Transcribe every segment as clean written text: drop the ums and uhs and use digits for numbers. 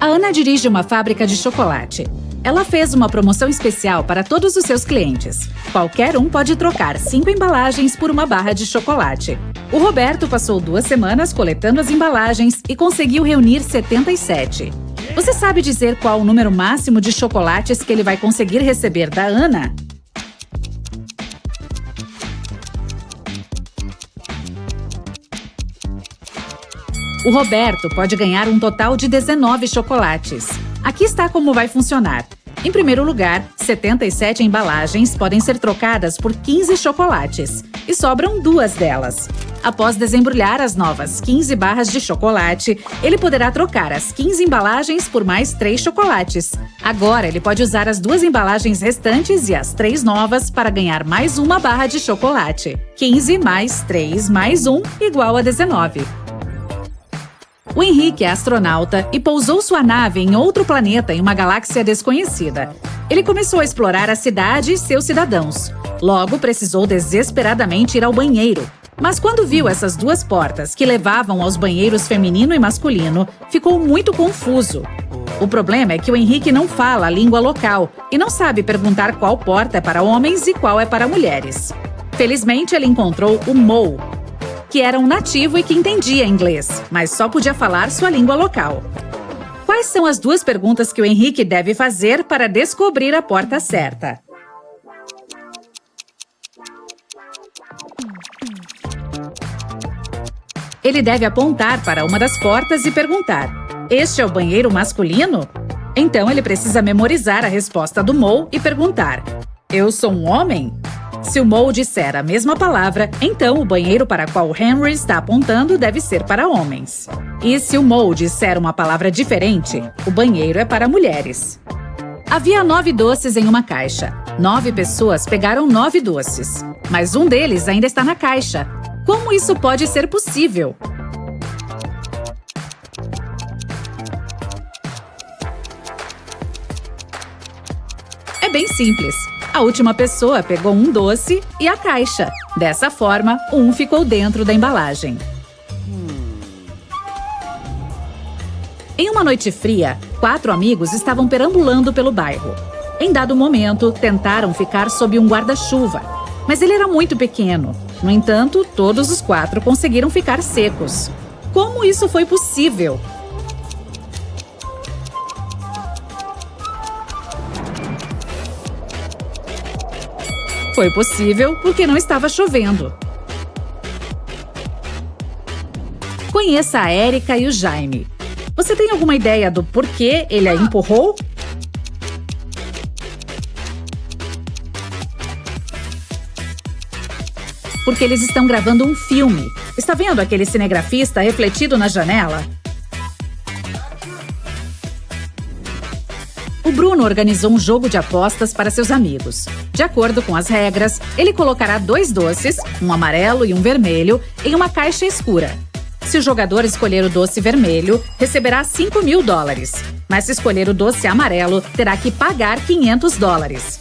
A Ana dirige uma fábrica de chocolate. Ela fez uma promoção especial para todos os seus clientes. Qualquer um pode trocar 5 embalagens por uma barra de chocolate. O Roberto passou 2 semanas coletando as embalagens e conseguiu reunir 77. Você sabe dizer qual o número máximo de chocolates que ele vai conseguir receber da Ana? O Roberto pode ganhar um total de 19 chocolates. Aqui está como vai funcionar. Em primeiro lugar, 77 embalagens podem ser trocadas por 15 chocolates e sobram 2 delas. Após desembrulhar as novas 15 barras de chocolate, ele poderá trocar as 15 embalagens por mais 3 chocolates. Agora, ele pode usar as 2 embalagens restantes e as 3 novas para ganhar mais uma barra de chocolate. 15 mais 3 mais 1 igual a 19. O Henrique é astronauta e pousou sua nave em outro planeta em uma galáxia desconhecida. Ele começou a explorar a cidade e seus cidadãos. Logo, precisou desesperadamente ir ao banheiro. Mas quando viu essas 2 portas que levavam aos banheiros feminino e masculino, ficou muito confuso. O problema é que o Henrique não fala a língua local e não sabe perguntar qual porta é para homens e qual é para mulheres. Felizmente, ele encontrou o Mo, que era um nativo e que entendia inglês, mas só podia falar sua língua local. Quais são as 2 perguntas que o Henrique deve fazer para descobrir a porta certa? Ele deve apontar para uma das portas e perguntar: "Este é o banheiro masculino?" Então ele precisa memorizar a resposta do Mo e perguntar: "Eu sou um homem?" Se o Mo disser a mesma palavra, então o banheiro para qual Henry está apontando deve ser para homens. E se o Mo disser uma palavra diferente, o banheiro é para mulheres. Havia 9 doces em uma caixa. 9 pessoas pegaram 9 doces, mas um deles ainda está na caixa. Como isso pode ser possível? É bem simples. A última pessoa pegou um doce e a caixa. Dessa forma, um ficou dentro da embalagem. Em uma noite fria, 4 amigos estavam perambulando pelo bairro. Em dado momento, tentaram ficar sob um guarda-chuva, mas ele era muito pequeno. No entanto, todos os 4 conseguiram ficar secos. Como isso foi possível? Foi possível porque não estava chovendo. Conheça a Érica e o Jaime. Você tem alguma ideia do porquê ele a empurrou? Porque eles estão gravando um filme. Está vendo aquele cinegrafista refletido na janela? O Bruno organizou um jogo de apostas para seus amigos. De acordo com as regras, ele colocará 2 doces, um amarelo e um vermelho, em uma caixa escura. Se o jogador escolher o doce vermelho, receberá $5.000. Mas se escolher o doce amarelo, terá que pagar $500.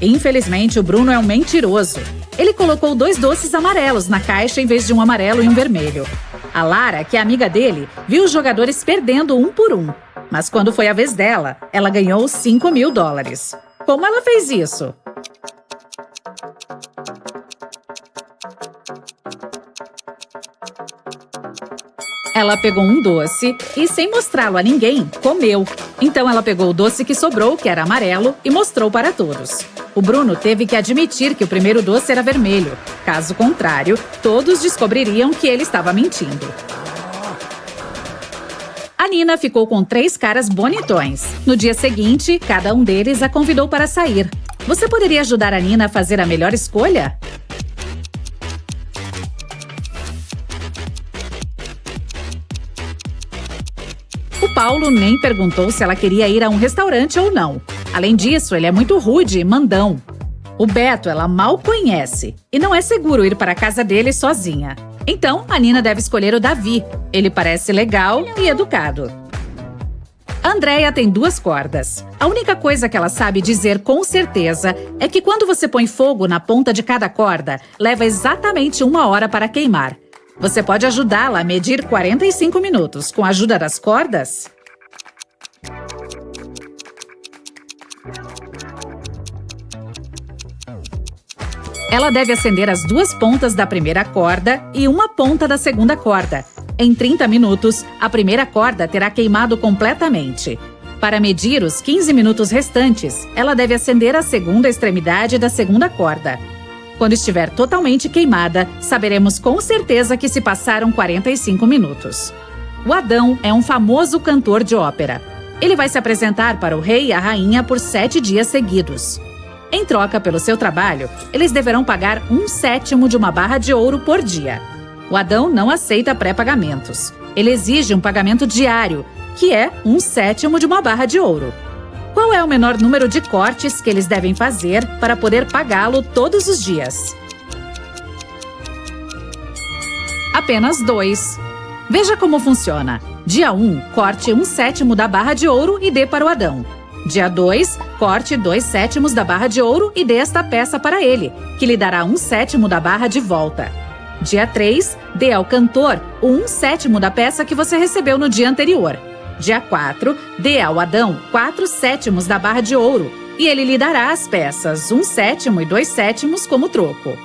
Infelizmente, o Bruno é um mentiroso. Ele colocou 2 doces amarelos na caixa em vez de um amarelo e um vermelho. A Lara, que é amiga dele, viu os jogadores perdendo um por um. Mas quando foi a vez dela, ela ganhou $5.000. Como ela fez isso? Ela pegou um doce e, sem mostrá-lo a ninguém, comeu. Então ela pegou o doce que sobrou, que era amarelo, e mostrou para todos. O Bruno teve que admitir que o primeiro doce era vermelho. Caso contrário, todos descobririam que ele estava mentindo. A Nina ficou com 3 caras bonitões. No dia seguinte, cada um deles a convidou para sair. Você poderia ajudar a Nina a fazer a melhor escolha? O Paulo nem perguntou se ela queria ir a um restaurante ou não. Além disso, ele é muito rude e mandão. O Beto ela mal conhece e não é seguro ir para a casa dele sozinha. Então, a Nina deve escolher o Davi. Ele parece legal e educado. A Andréia tem 2 cordas. A única coisa que ela sabe dizer com certeza é que quando você põe fogo na ponta de cada corda, leva exatamente 1 hora para queimar. Você pode ajudá-la a medir 45 minutos com a ajuda das cordas? Ela deve acender as 2 pontas da primeira corda e uma ponta da segunda corda. Em 30 minutos, a primeira corda terá queimado completamente. Para medir os 15 minutos restantes, ela deve acender a segunda extremidade da segunda corda. Quando estiver totalmente queimada, saberemos com certeza que se passaram 45 minutos. O Adão é um famoso cantor de ópera. Ele vai se apresentar para o rei e a rainha por 7 dias seguidos. Em troca pelo seu trabalho, eles deverão pagar 1/7 de uma barra de ouro por dia. O Adão não aceita pré-pagamentos. Ele exige um pagamento diário, que é 1/7 de uma barra de ouro. Qual é o menor número de cortes que eles devem fazer para poder pagá-lo todos os dias? Apenas 2. Veja como funciona. Dia 1, corte 1/7 da barra de ouro e dê para o Adão. Dia 2, corte 2/7 da barra de ouro e dê esta peça para ele, que lhe dará 1/7 da barra de volta. Dia 3, dê ao cantor o 1/7 da peça que você recebeu no dia anterior. Dia 4, dê ao Adão 4/7 da barra de ouro e ele lhe dará as peças 1/7 e 2/7 como troco.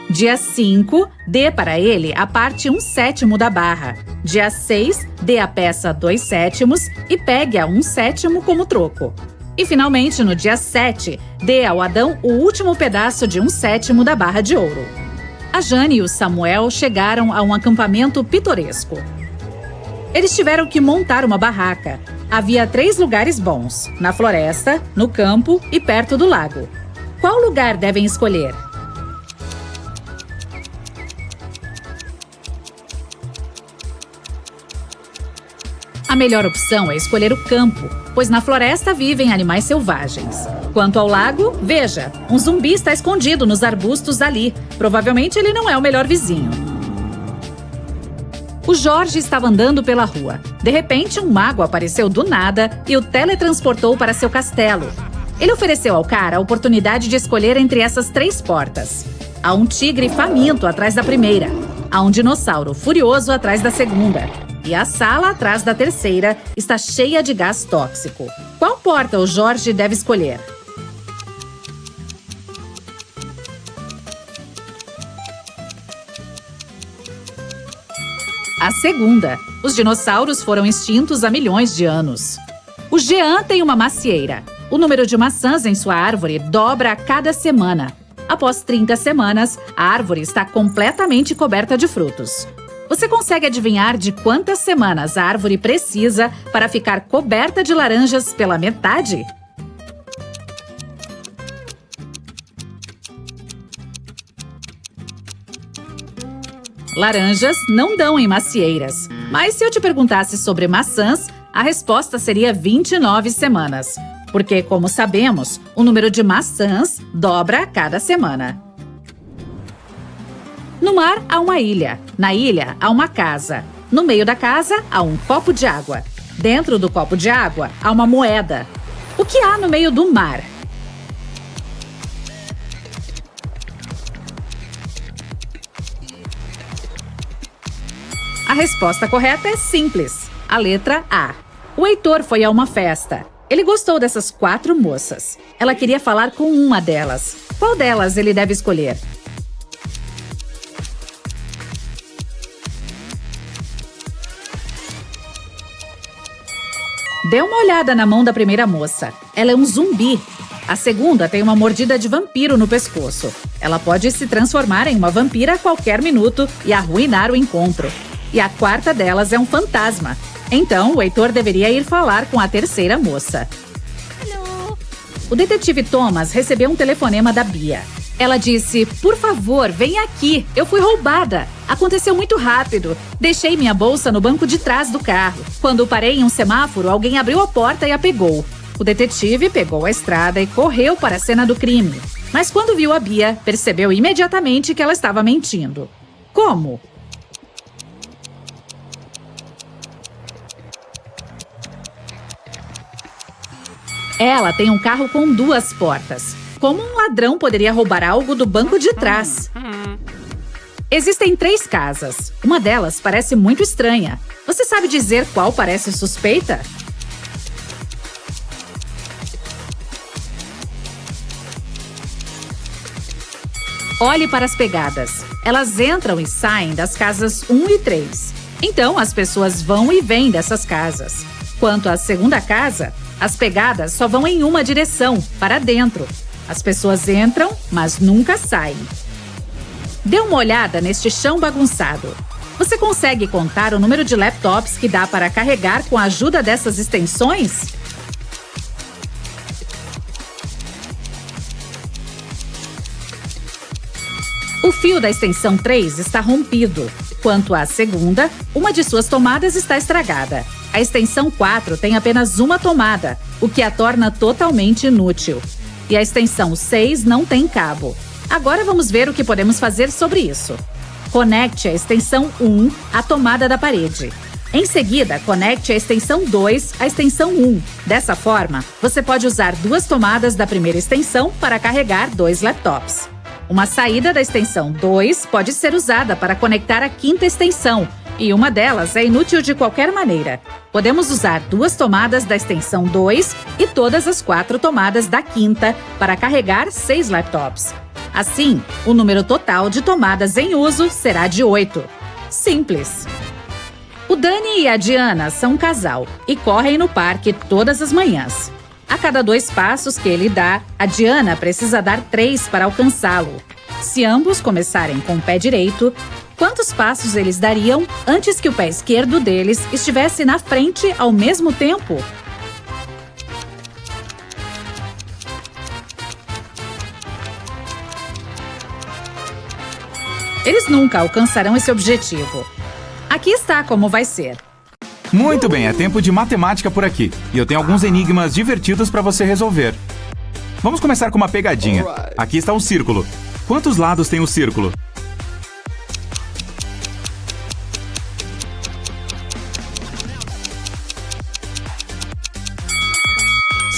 Dia 5, dê para ele a parte 1/7 da barra. Dia 6, dê a peça 2/7 e pegue a 1/7 como troco. E finalmente, no dia 7, dê ao Adão o último pedaço de 1/7 da barra de ouro. A Jane e o Samuel chegaram a um acampamento pitoresco. Eles tiveram que montar uma barraca. Havia 3 lugares bons: na floresta, no campo e perto do lago. Qual lugar devem escolher? A melhor opção é escolher o campo, pois na floresta vivem animais selvagens. Quanto ao lago, veja, um zumbi está escondido nos arbustos ali. Provavelmente ele não é o melhor vizinho. O Jorge estava andando pela rua. De repente, um mago apareceu do nada e o teletransportou para seu castelo. Ele ofereceu ao cara a oportunidade de escolher entre essas 3 portas. Há um tigre faminto atrás da primeira. Há um dinossauro furioso atrás da segunda. E a sala atrás da terceira está cheia de gás tóxico. Qual porta o Jorge deve escolher? A segunda. Os dinossauros foram extintos há milhões de anos. O Jean tem uma macieira. O número de maçãs em sua árvore dobra a cada semana. Após 30 semanas, a árvore está completamente coberta de frutos. Você consegue adivinhar de quantas semanas a árvore precisa para ficar coberta de laranjas pela metade? Laranjas não dão em macieiras, mas se eu te perguntasse sobre maçãs, a resposta seria 29 semanas. Porque, como sabemos, o número de maçãs dobra a cada semana. No mar, há uma ilha. Na ilha, há uma casa. No meio da casa, há um copo de água. Dentro do copo de água, há uma moeda. O que há no meio do mar? A resposta correta é simples. A letra A. O Heitor foi a uma festa. Ele gostou dessas 4 moças. Ela queria falar com uma delas. Qual delas ele deve escolher? Dê uma olhada na mão da primeira moça. Ela é um zumbi. A segunda tem uma mordida de vampiro no pescoço. Ela pode se transformar em uma vampira a qualquer minuto e arruinar o encontro. E a quarta delas é um fantasma. Então, o Heitor deveria ir falar com a terceira moça. Hello. O detetive Thomas recebeu um telefonema da Bia. Ela disse: "Por favor, venha aqui. Eu fui roubada. Aconteceu muito rápido. Deixei minha bolsa no banco de trás do carro. Quando parei em um semáforo, alguém abriu a porta e a pegou." O detetive pegou a estrada e correu para a cena do crime. Mas quando viu a Bia, percebeu imediatamente que ela estava mentindo. Como? Ela tem um carro com 2 portas. Como um ladrão poderia roubar algo do banco de trás? Existem 3 casas. Uma delas parece muito estranha. Você sabe dizer qual parece suspeita? Olhe para as pegadas. Elas entram e saem das casas 1 e 3. Então, as pessoas vão e vêm dessas casas. Quanto à segunda casa, as pegadas só vão em uma direção, para dentro. As pessoas entram, mas nunca saem. Dê uma olhada neste chão bagunçado. Você consegue contar o número de laptops que dá para carregar com a ajuda dessas extensões? O fio da extensão 3 está rompido. Quanto à segunda, uma de suas tomadas está estragada. A extensão 4 tem apenas uma tomada, o que a torna totalmente inútil. E a extensão 6 não tem cabo. Agora vamos ver o que podemos fazer sobre isso. Conecte a extensão 1 à tomada da parede. Em seguida, conecte a extensão 2 à extensão 1. Dessa forma, você pode usar duas tomadas da primeira extensão para carregar dois laptops. Uma saída da extensão 2 pode ser usada para conectar a quinta extensão, e uma delas é inútil de qualquer maneira. Podemos usar duas tomadas da extensão 2 e todas as 4 tomadas da quinta para carregar 6 laptops. Assim, o número total de tomadas em uso será de 8. Simples. O Dani e a Diana são um casal e correm no parque todas as manhãs. A cada 2 passos que ele dá, a Diana precisa dar 3 para alcançá-lo. Se ambos começarem com o pé direito, quantos passos eles dariam antes que o pé esquerdo deles estivesse na frente ao mesmo tempo? Eles nunca alcançarão esse objetivo. Aqui está como vai ser. Muito bem, é tempo de matemática por aqui. E eu tenho alguns enigmas divertidos para você resolver. Vamos começar com uma pegadinha. Aqui está um círculo. Quantos lados tem o círculo?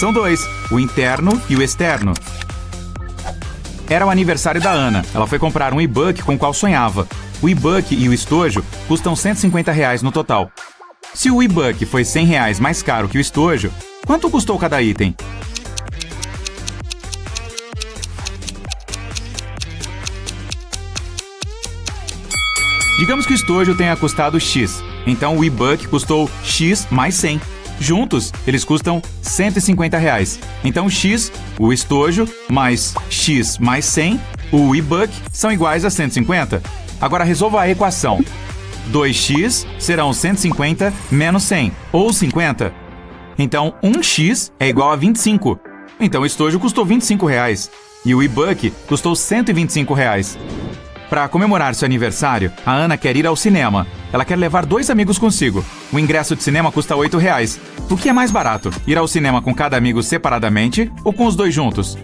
São 2, o interno e o externo. Era o aniversário da Ana. Ela foi comprar um e-book com o qual sonhava. O e-book e o estojo custam R$150 no total. Se o e-book foi R$100 mais caro que o estojo, quanto custou cada item? Digamos que o estojo tenha custado X, então o e-book custou X mais 100. Juntos, eles custam R$150. Então X, o estojo, mais X mais 100, o e-book, são iguais a 150. Agora resolva a equação. 2x serão 150 menos 100, ou 50. Então, 1x é igual a 25. Então, o estojo custou R$25. E o e-book custou R$125. Para comemorar seu aniversário, a Ana quer ir ao cinema. Ela quer levar 2 amigos consigo. O ingresso de cinema custa R$8. O que é mais barato? Ir ao cinema com cada amigo separadamente ou com os 2 juntos?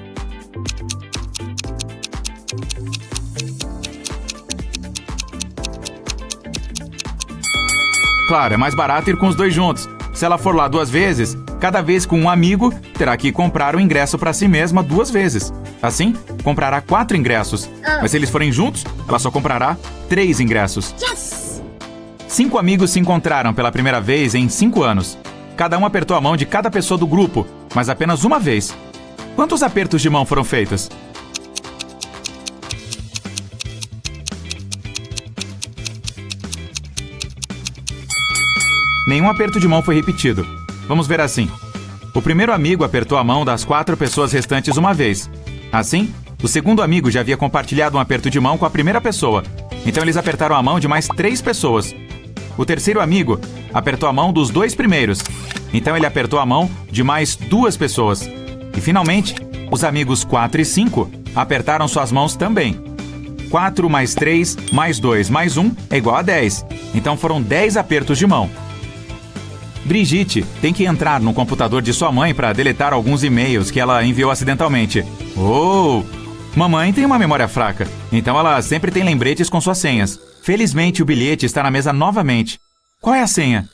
Claro, é mais barato ir com os 2 juntos. Se ela for lá 2 vezes, cada vez com um amigo, terá que comprar o ingresso para si mesma 2 vezes. Assim, comprará 4 ingressos. Mas se eles forem juntos, ela só comprará 3 ingressos. 5 amigos se encontraram pela primeira vez em 5 anos. Cada um apertou a mão de cada pessoa do grupo, mas apenas uma vez. Quantos apertos de mão foram feitos? Nenhum aperto de mão foi repetido. Vamos ver assim. O primeiro amigo apertou a mão das 4 pessoas restantes uma vez. Assim, o segundo amigo já havia compartilhado um aperto de mão com a primeira pessoa. Então eles apertaram a mão de mais 3 pessoas. O terceiro amigo apertou a mão dos 2 primeiros. Então ele apertou a mão de mais 2 pessoas. E finalmente, os amigos 4 e 5 apertaram suas mãos também. 4 mais 3 mais 2 mais 1 é igual a 10. Então foram 10 apertos de mão. Brigitte tem que entrar no computador de sua mãe para deletar alguns e-mails que ela enviou acidentalmente. Oh! Mamãe tem uma memória fraca, então ela sempre tem lembretes com suas senhas. Felizmente, o bilhete está na mesa novamente. Qual é a senha?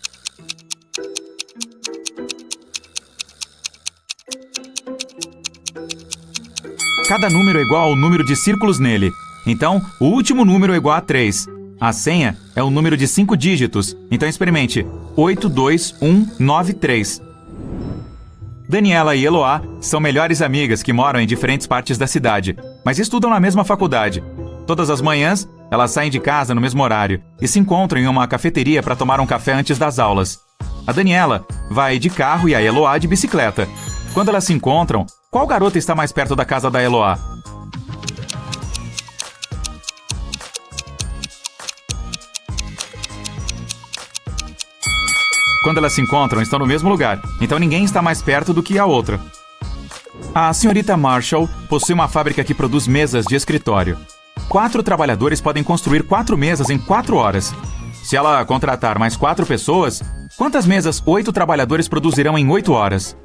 Cada número é igual ao número de círculos nele. Então, o último número é igual a 3. A senha é o número de 5 dígitos, então experimente 82193. Daniela e Eloá são melhores amigas que moram em diferentes partes da cidade. mas estudam na mesma faculdade. Todas as manhãs, elas saem de casa no mesmo horário e se encontram em uma cafeteria para tomar um café antes das aulas. A Daniela vai de carro e a Eloá de bicicleta. Quando elas se encontram, qual garota está mais perto da casa da Eloá? Quando elas se encontram, estão no mesmo lugar, então ninguém está mais perto do que a outra. A senhorita Marshall possui uma fábrica que produz mesas de escritório. 4 trabalhadores podem construir 4 mesas em 4 horas. Se ela contratar mais 4 pessoas, quantas mesas 8 trabalhadores produzirão em 8 horas?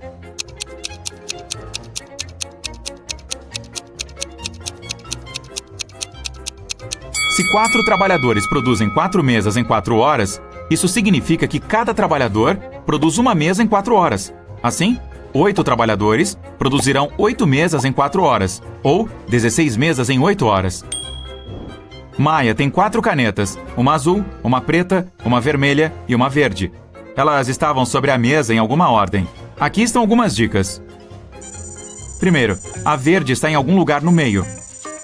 Se 4 trabalhadores produzem 4 mesas em 4 horas, isso significa que cada trabalhador produz uma mesa em 4 horas. Assim, 8 trabalhadores produzirão 8 mesas em 4 horas, ou 16 mesas em 8 horas. Maia tem 4 canetas, uma azul, uma preta, uma vermelha e uma verde. Elas estavam sobre a mesa em alguma ordem. Aqui estão algumas dicas. Primeiro, a verde está em algum lugar no meio.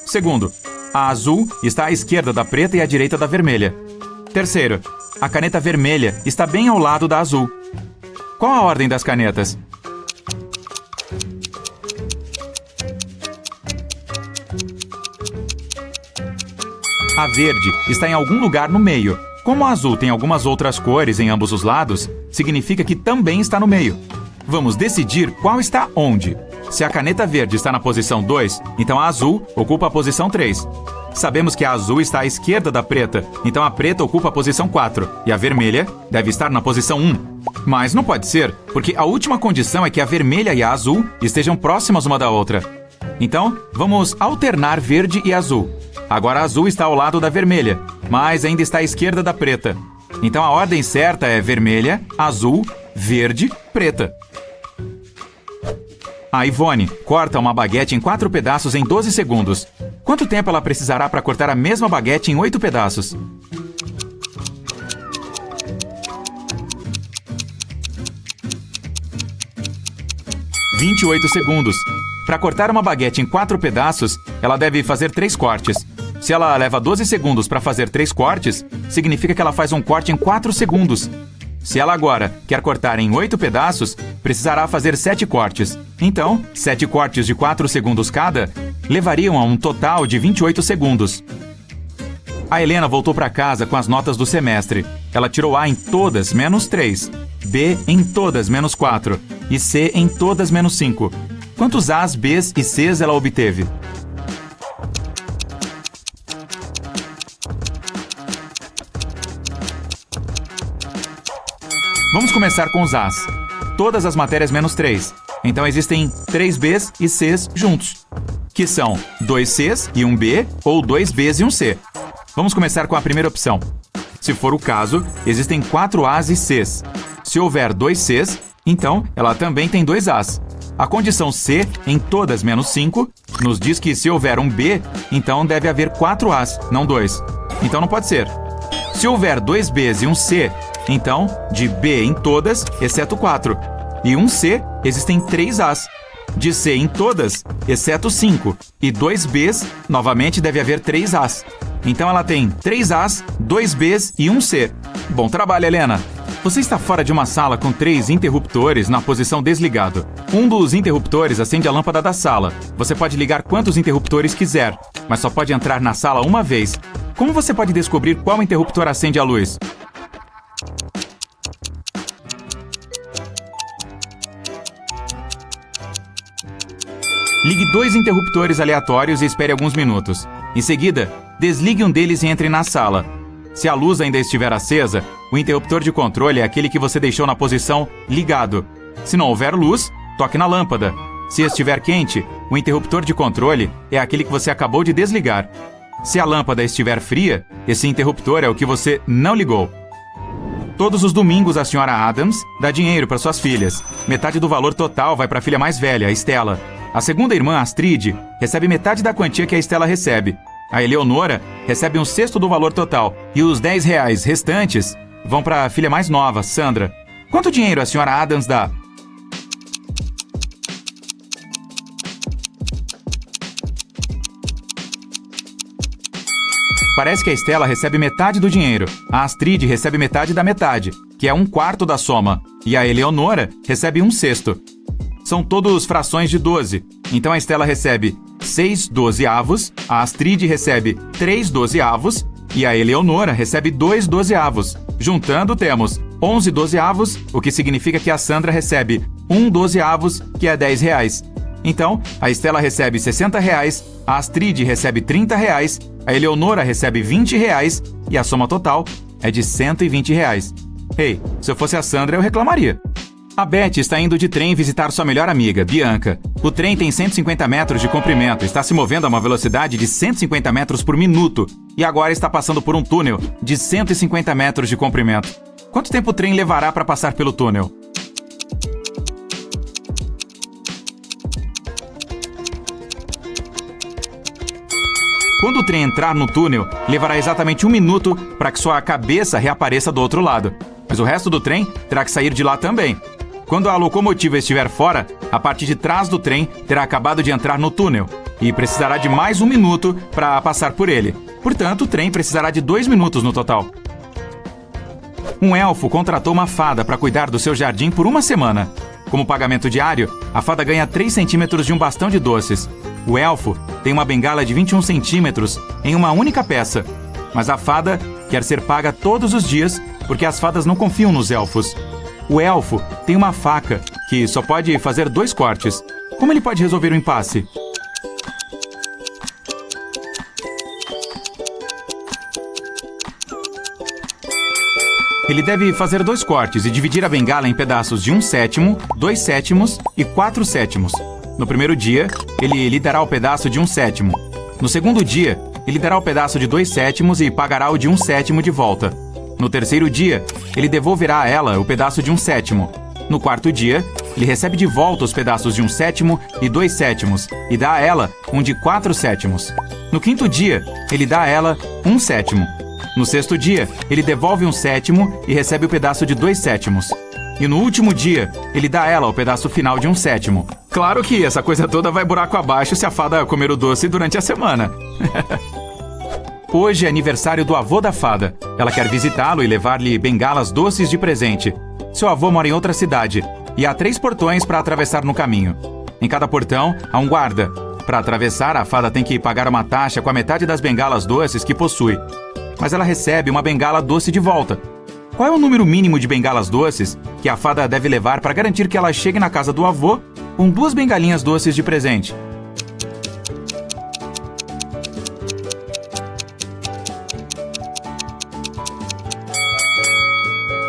Segundo, a azul está à esquerda da preta e à direita da vermelha. Terceiro, a caneta vermelha está bem ao lado da azul. Qual a ordem das canetas? A verde está em algum lugar no meio. Como a azul tem algumas outras cores em ambos os lados, significa que também está no meio. Vamos decidir qual está onde. Se a caneta verde está na posição 2, então a azul ocupa a posição 3. Sabemos que a azul está à esquerda da preta, então a preta ocupa a posição 4, e a vermelha deve estar na posição 1. Mas não pode ser, porque a última condição é que a vermelha e a azul estejam próximas uma da outra. Então, vamos alternar verde e azul. Agora a azul está ao lado da vermelha, mas ainda está à esquerda da preta. Então a ordem certa é vermelha, azul, verde, preta. A Ivone corta uma baguete em 4 pedaços em 12 segundos. Quanto tempo ela precisará para cortar a mesma baguete em 8 pedaços? – 28 segundos. Para cortar uma baguete em 4 pedaços, ela deve fazer 3 cortes. Se ela leva 12 segundos para fazer 3 cortes, significa que ela faz um corte em 4 segundos. Se ela agora quer cortar em 8 pedaços, precisará fazer 7 cortes. Então, 7 cortes de 4 segundos cada levariam a um total de 28 segundos. A Helena voltou para casa com as notas do semestre. Ela tirou A em todas menos 3, B em todas menos 4 e C em todas menos 5. Quantos A's, B's e C's ela obteve? Vamos começar com os A's. Todas as matérias menos 3. Então existem 3 B's e C's juntos, que são 2 C's e 1 B ou 2 B's e 1 C. Vamos começar com a primeira opção. Se for o caso, existem 4 A's e C's. Se houver 2 C's, então ela também tem 2 A's. A condição C em todas menos 5 nos diz que se houver um B, então deve haver 4 A's, não 2. Então não pode ser. Se houver 2 B's e 1 C, então de B em todas, exceto 4. E 1 C, existem 3 A's. De C em todas, exceto 5. E 2 B's, novamente deve haver 3 A's. Então ela tem 3 A's, 2 B's e 1 C. Bom trabalho, Helena! Você está fora de uma sala com 3 interruptores na posição desligado. Um dos interruptores acende a lâmpada da sala. Você pode ligar quantos interruptores quiser, mas só pode entrar na sala uma vez. Como você pode descobrir qual interruptor acende a luz? Ligue 2 interruptores aleatórios e espere alguns minutos. Em seguida, desligue um deles e entre na sala. Se a luz ainda estiver acesa, o interruptor de controle é aquele que você deixou na posição ligado. Se não houver luz, toque na lâmpada. Se estiver quente, o interruptor de controle é aquele que você acabou de desligar. Se a lâmpada estiver fria, esse interruptor é o que você não ligou. Todos os domingos a senhora Adams dá dinheiro para suas filhas. Metade do valor total vai para a filha mais velha, a Estela. A segunda irmã, Astrid, recebe metade da quantia que a Estela recebe. A Eleonora recebe um sexto do valor total. E os R$10 restantes vão para a filha mais nova, Sandra. Quanto dinheiro a senhora Adams dá? Parece que a Estela recebe metade do dinheiro, a Astrid recebe metade da metade, que é 1/4 da soma, e a Eleonora recebe 1/6. São todos frações de 12, então a Estela recebe 6/12, a Astrid recebe 3/12 e a Eleonora recebe 2/12. Juntando, temos 11/12, o que significa que a Sandra recebe 1/12, que é R$10. Então, a Estela recebe R$60, a Astrid recebe R$30, a Eleonora recebe R$20 e a soma total é de R$120. Ei, se eu fosse a Sandra, eu reclamaria. A Beth está indo de trem visitar sua melhor amiga, Bianca. O trem tem 150 metros de comprimento, está se movendo a uma velocidade de 150 metros por minuto e agora está passando por um túnel de 150 metros de comprimento. Quanto tempo o trem levará para passar pelo túnel? Quando o trem entrar no túnel, levará exatamente 1 minuto para que sua cabeça reapareça do outro lado. Mas o resto do trem terá que sair de lá também. Quando a locomotiva estiver fora, a parte de trás do trem terá acabado de entrar no túnel e precisará de mais 1 minuto para passar por ele. Portanto, o trem precisará de 2 minutos no total. Um elfo contratou uma fada para cuidar do seu jardim por 1 semana. Como pagamento diário, a fada ganha 3 centímetros de um bastão de doces. O elfo tem uma bengala de 21 centímetros em uma única peça. Mas a fada quer ser paga todos os dias porque as fadas não confiam nos elfos. O elfo tem uma faca que só pode fazer 2 cortes. Como ele pode resolver o impasse? Ele deve fazer 2 cortes e dividir a bengala em pedaços de 1/7, 2/7 e 4/7. No primeiro dia, ele lhe dará o pedaço de 1/7. No segundo dia, ele dará o pedaço de 2/7 e pagará o de 1/7 de volta. No terceiro dia, ele devolverá a ela o pedaço de 1/7. No quarto dia, ele recebe de volta os pedaços de 1/7 e 2/7 e dá a ela um de 4/7. No quinto dia, ele dá a ela 1/7. No sexto dia, ele devolve 1/7 e recebe o pedaço de 2/7. E no último dia, ele dá a ela o pedaço final de 1/7. Claro que essa coisa toda vai buraco abaixo se a fada comer o doce durante a semana. Hoje é aniversário do avô da fada. Ela quer visitá-lo e levar-lhe bengalas doces de presente. Seu avô mora em outra cidade e há 3 portões para atravessar no caminho. Em cada portão há um guarda. Para atravessar, a fada tem que pagar uma taxa com a metade das bengalas doces que possui. Mas ela recebe uma bengala doce de volta. Qual é o número mínimo de bengalas doces que a fada deve levar para garantir que ela chegue na casa do avô com 2 bengalinhas doces de presente?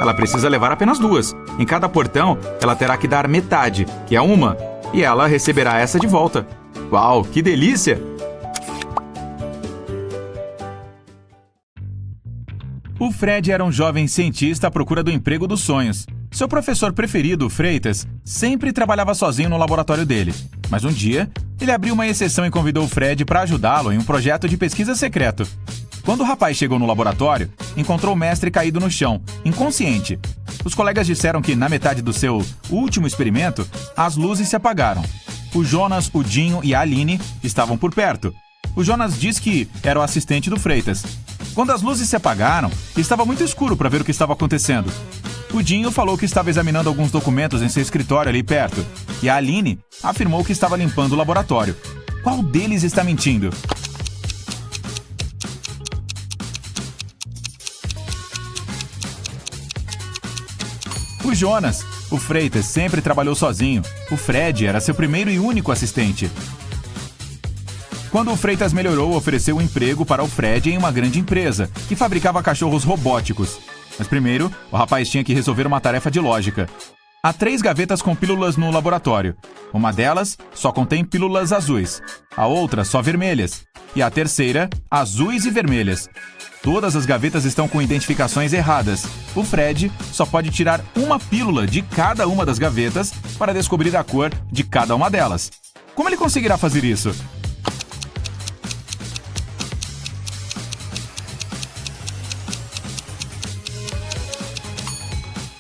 Ela precisa levar apenas 2. Em cada portão, ela terá que dar metade, que é 1, e ela receberá essa de volta. Uau, que delícia! O Fred era um jovem cientista à procura do emprego dos sonhos. Seu professor preferido, Freitas, sempre trabalhava sozinho no laboratório dele. Mas um dia, ele abriu uma exceção e convidou o Fred para ajudá-lo em um projeto de pesquisa secreto. Quando o rapaz chegou no laboratório, encontrou o mestre caído no chão, inconsciente. Os colegas disseram que, na metade do seu último experimento, as luzes se apagaram. O Jonas, o Dinho e a Aline estavam por perto. O Jonas disse que era o assistente do Freitas. Quando as luzes se apagaram, estava muito escuro para ver o que estava acontecendo. O Dinho falou que estava examinando alguns documentos em seu escritório ali perto. E a Aline afirmou que estava limpando o laboratório. Qual deles está mentindo? O Jonas. O Freitas sempre trabalhou sozinho. O Fred era seu primeiro e único assistente. Quando o Freitas melhorou, ofereceu um emprego para o Fred em uma grande empresa, que fabricava cachorros robóticos. Mas primeiro, o rapaz tinha que resolver uma tarefa de lógica. Há 3 gavetas com pílulas no laboratório. Uma delas só contém pílulas azuis, a outra só vermelhas, e a terceira, azuis e vermelhas. Todas as gavetas estão com identificações erradas. O Fred só pode tirar uma pílula de cada uma das gavetas para descobrir a cor de cada uma delas. Como ele conseguirá fazer isso?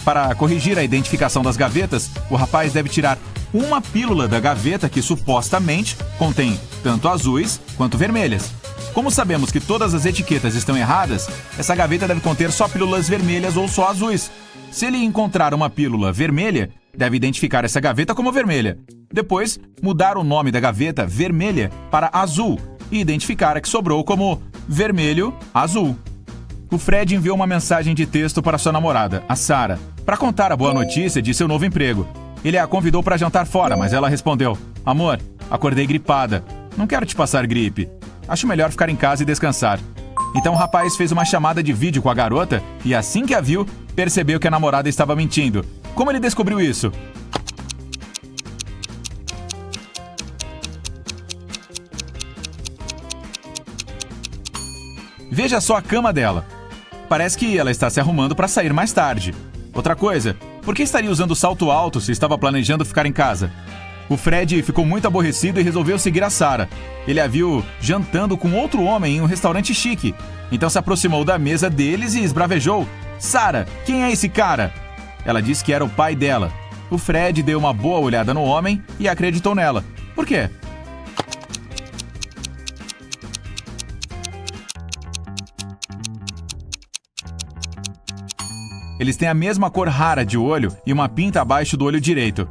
Para corrigir a identificação das gavetas, o rapaz deve tirar uma pílula da gaveta que supostamente contém tanto azuis quanto vermelhas. Como sabemos que todas as etiquetas estão erradas, essa gaveta deve conter só pílulas vermelhas ou só azuis. Se ele encontrar uma pílula vermelha, deve identificar essa gaveta como vermelha. Depois, mudar o nome da gaveta vermelha para azul e identificar a que sobrou como vermelho azul. O Fred enviou uma mensagem de texto para sua namorada, a Sarah, para contar a boa notícia de seu novo emprego. Ele a convidou para jantar fora, mas ela respondeu: "Amor, acordei gripada. Não quero te passar gripe. Acho melhor ficar em casa e descansar." Então o rapaz fez uma chamada de vídeo com a garota e assim que a viu, percebeu que a namorada estava mentindo. Como ele descobriu isso? Veja só a cama dela. Parece que ela está se arrumando para sair mais tarde. Outra coisa, por que estaria usando salto alto se estava planejando ficar em casa? O Fred ficou muito aborrecido e resolveu seguir a Sarah. Ele a viu jantando com outro homem em um restaurante chique. Então se aproximou da mesa deles e esbravejou: "Sarah, quem é esse cara?" Ela disse que era o pai dela. O Fred deu uma boa olhada no homem e acreditou nela. Por quê? Eles têm a mesma cor rara de olho e uma pinta abaixo do olho direito.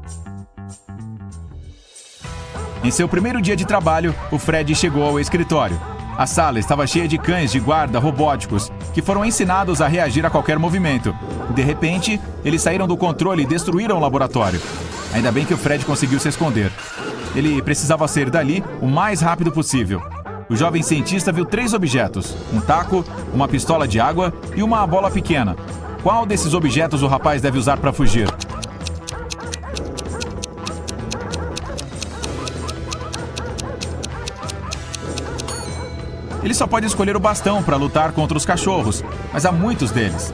Em seu primeiro dia de trabalho, o Fred chegou ao escritório. A sala estava cheia de cães de guarda robóticos, que foram ensinados a reagir a qualquer movimento. De repente, eles saíram do controle e destruíram o laboratório. Ainda bem que o Fred conseguiu se esconder. Ele precisava sair dali o mais rápido possível. O jovem cientista viu 3 objetos: um taco, uma pistola de água e uma bola pequena. Qual desses objetos o rapaz deve usar para fugir? Ele só pode escolher o bastão para lutar contra os cachorros, mas há muitos deles.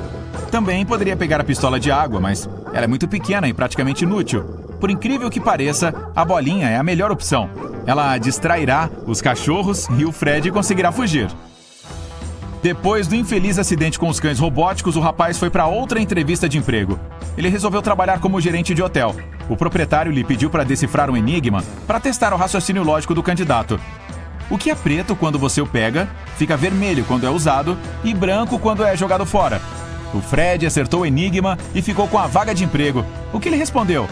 Também poderia pegar a pistola de água, mas ela é muito pequena e praticamente inútil. Por incrível que pareça, a bolinha é a melhor opção. Ela distrairá os cachorros e o Fred conseguirá fugir. Depois do infeliz acidente com os cães robóticos, o rapaz foi para outra entrevista de emprego. Ele resolveu trabalhar como gerente de hotel. O proprietário lhe pediu para decifrar um enigma para testar o raciocínio lógico do candidato. O que é preto quando você o pega, fica vermelho quando é usado e branco quando é jogado fora? O Fred acertou o enigma e ficou com a vaga de emprego. O que ele respondeu?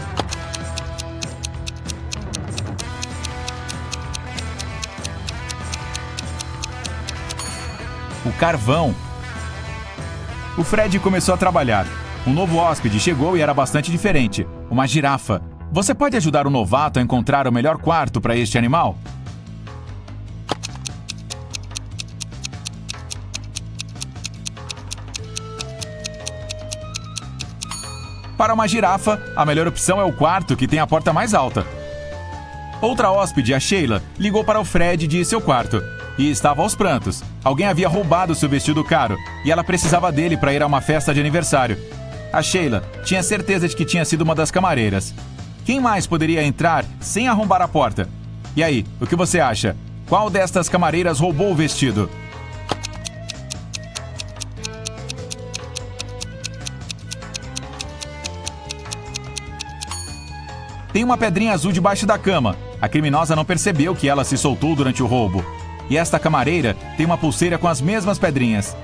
O carvão. O Fred começou a trabalhar. Um novo hóspede chegou e era bastante diferente. Uma girafa. Você pode ajudar o novato a encontrar o melhor quarto para este animal? Para uma girafa, a melhor opção é o quarto que tem a porta mais alta. Outra hóspede, a Sheila, ligou para o Fred de seu quarto. E estava aos prantos. Alguém havia roubado seu vestido caro e ela precisava dele para ir a uma festa de aniversário. A Sheila tinha certeza de que tinha sido uma das camareiras. Quem mais poderia entrar sem arrombar a porta? E aí, o que você acha? Qual destas camareiras roubou o vestido? Tem uma pedrinha azul debaixo da cama. A criminosa não percebeu que ela se soltou durante o roubo. E esta camareira tem uma pulseira com as mesmas pedrinhas.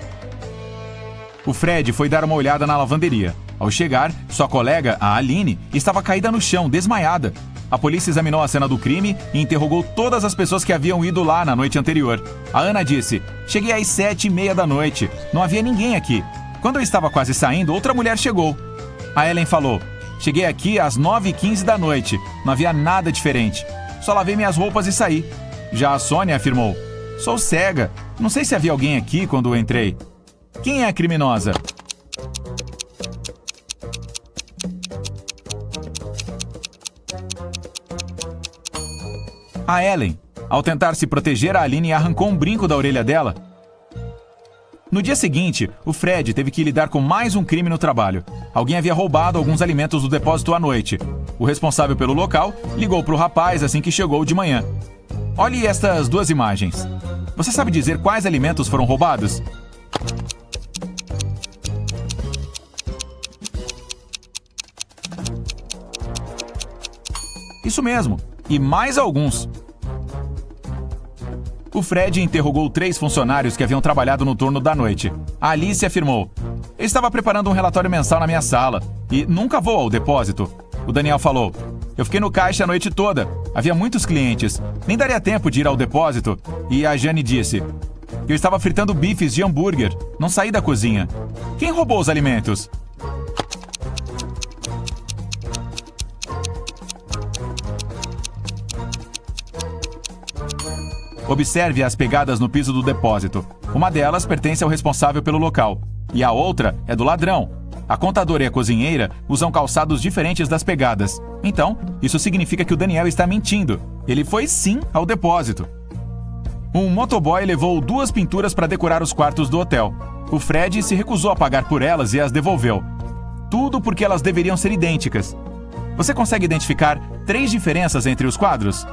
O Fred foi dar uma olhada na lavanderia. Ao chegar, sua colega, a Aline, estava caída no chão, desmaiada. A polícia examinou a cena do crime e interrogou todas as pessoas que haviam ido lá na noite anterior. A Ana disse: "Cheguei às 7:30 da noite. Não havia ninguém aqui. Quando eu estava quase saindo, outra mulher chegou." A Ellen falou: "Cheguei aqui às 9:15 da noite. Não havia nada diferente. Só lavei minhas roupas e saí." Já a Sônia afirmou: "Sou cega. Não sei se havia alguém aqui quando eu entrei." Quem é a criminosa? A Ellen. Ao tentar se proteger, a Aline arrancou um brinco da orelha dela. No dia seguinte, o Fred teve que lidar com mais um crime no trabalho. Alguém havia roubado alguns alimentos do depósito à noite. O responsável pelo local ligou para o rapaz assim que chegou de manhã. Olhe estas 2 imagens. Você sabe dizer quais alimentos foram roubados? Isso mesmo, e mais alguns. O Fred interrogou 3 funcionários que haviam trabalhado no turno da noite. A Alice afirmou: "Eu estava preparando um relatório mensal na minha sala e nunca vou ao depósito." O Daniel falou: "Eu fiquei no caixa a noite toda. Havia muitos clientes. Nem daria tempo de ir ao depósito." E a Jane disse: "Eu estava fritando bifes de hambúrguer. Não saí da cozinha." Quem roubou os alimentos? Observe as pegadas no piso do depósito. Uma delas pertence ao responsável pelo local, e a outra é do ladrão. A contadora e a cozinheira usam calçados diferentes das pegadas. Então, isso significa que o Daniel está mentindo. Ele foi sim ao depósito. Um motoboy levou 2 pinturas para decorar os quartos do hotel. O Fred se recusou a pagar por elas e as devolveu. Tudo porque elas deveriam ser idênticas. Você consegue identificar 3 diferenças entre os quadros?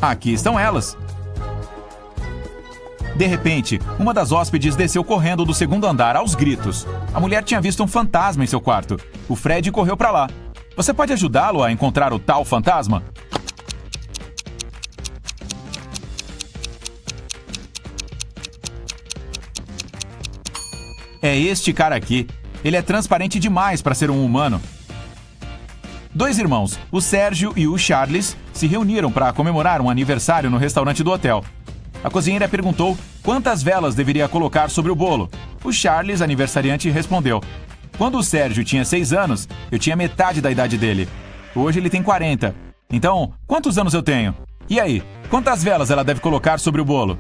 Aqui estão elas. De repente, uma das hóspedes desceu correndo do 2º andar aos gritos. A mulher tinha visto um fantasma em seu quarto. O Fred correu para lá. Você pode ajudá-lo a encontrar o tal fantasma? É este cara aqui. Ele é transparente demais para ser um humano. 2 irmãos, o Sérgio e o Charles, se reuniram para comemorar um aniversário no restaurante do hotel. A cozinheira perguntou quantas velas deveria colocar sobre o bolo. O Charles, aniversariante, respondeu: "Quando o Sérgio tinha 6 anos, eu tinha metade da idade dele. Hoje ele tem 40. Então, quantos anos eu tenho? E aí, quantas velas ela deve colocar sobre o bolo?"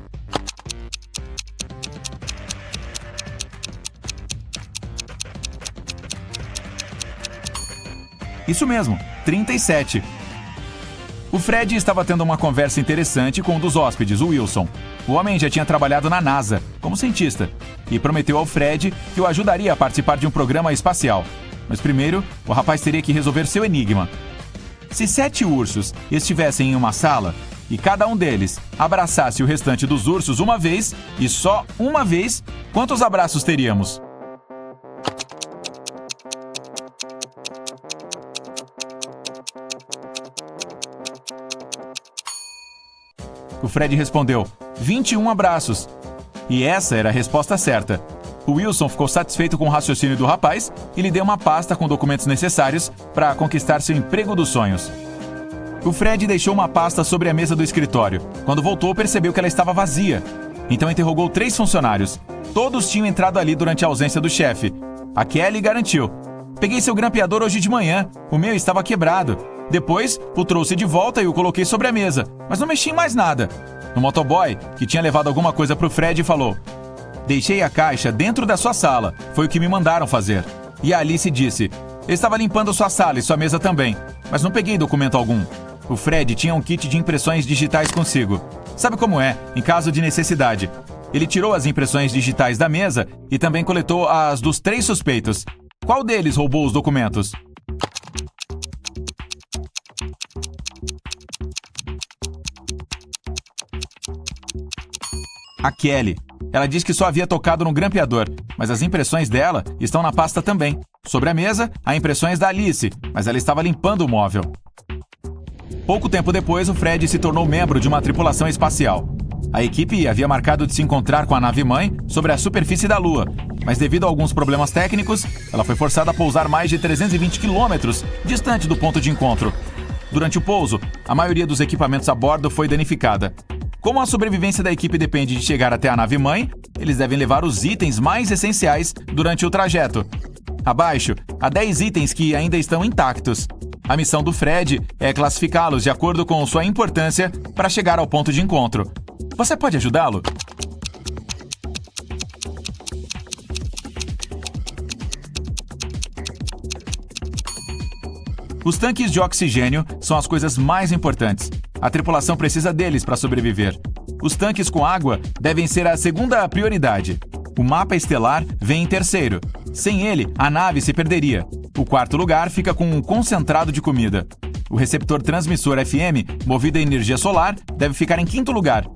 Isso mesmo, 37. O Fred estava tendo uma conversa interessante com um dos hóspedes, o Wilson. O homem já tinha trabalhado na NASA, como cientista, e prometeu ao Fred que o ajudaria a participar de um programa espacial. Mas primeiro, o rapaz teria que resolver seu enigma. Se 7 ursos estivessem em uma sala e cada um deles abraçasse o restante dos ursos uma vez, e só uma vez, quantos abraços teríamos? O Fred respondeu: 21 abraços. E essa era a resposta certa. O Wilson ficou satisfeito com o raciocínio do rapaz e lhe deu uma pasta com documentos necessários para conquistar seu emprego dos sonhos. O Fred deixou uma pasta sobre a mesa do escritório. Quando voltou, percebeu que ela estava vazia. Então interrogou 3 funcionários. Todos tinham entrado ali durante a ausência do chefe. A Kelly garantiu: "Peguei seu grampeador hoje de manhã. O meu estava quebrado. Depois, o trouxe de volta e o coloquei sobre a mesa, mas não mexi em mais nada." O motoboy, que tinha levado alguma coisa pro Fred, falou: "Deixei a caixa dentro da sua sala. Foi o que me mandaram fazer." E a Alice disse: "Eu estava limpando sua sala e sua mesa também, mas não peguei documento algum." O Fred tinha um kit de impressões digitais consigo. Sabe como é, em caso de necessidade. Ele tirou as impressões digitais da mesa e também coletou as dos 3 suspeitos. Qual deles roubou os documentos? A Kelly. Ela diz que só havia tocado no grampeador, mas as impressões dela estão na pasta também. Sobre a mesa, há impressões da Alice, mas ela estava limpando o móvel. Pouco tempo depois, o Fred se tornou membro de uma tripulação espacial. A equipe havia marcado de se encontrar com a nave-mãe sobre a superfície da Lua, mas devido a alguns problemas técnicos, ela foi forçada a pousar mais de 320 quilômetros distante do ponto de encontro. Durante o pouso, a maioria dos equipamentos a bordo foi danificada. Como a sobrevivência da equipe depende de chegar até a nave-mãe, eles devem levar os itens mais essenciais durante o trajeto. Abaixo, há 10 itens que ainda estão intactos. A missão do Fred é classificá-los de acordo com sua importância para chegar ao ponto de encontro. Você pode ajudá-lo? Os tanques de oxigênio são as coisas mais importantes. A tripulação precisa deles para sobreviver. Os tanques com água devem ser a segunda prioridade. O mapa estelar vem em terceiro. Sem ele, a nave se perderia. O 4º lugar fica com um concentrado de comida. O receptor transmissor FM, movido a energia solar, deve ficar em 5º lugar.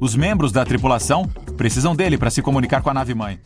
Os membros da tripulação precisam dele para se comunicar com a nave-mãe.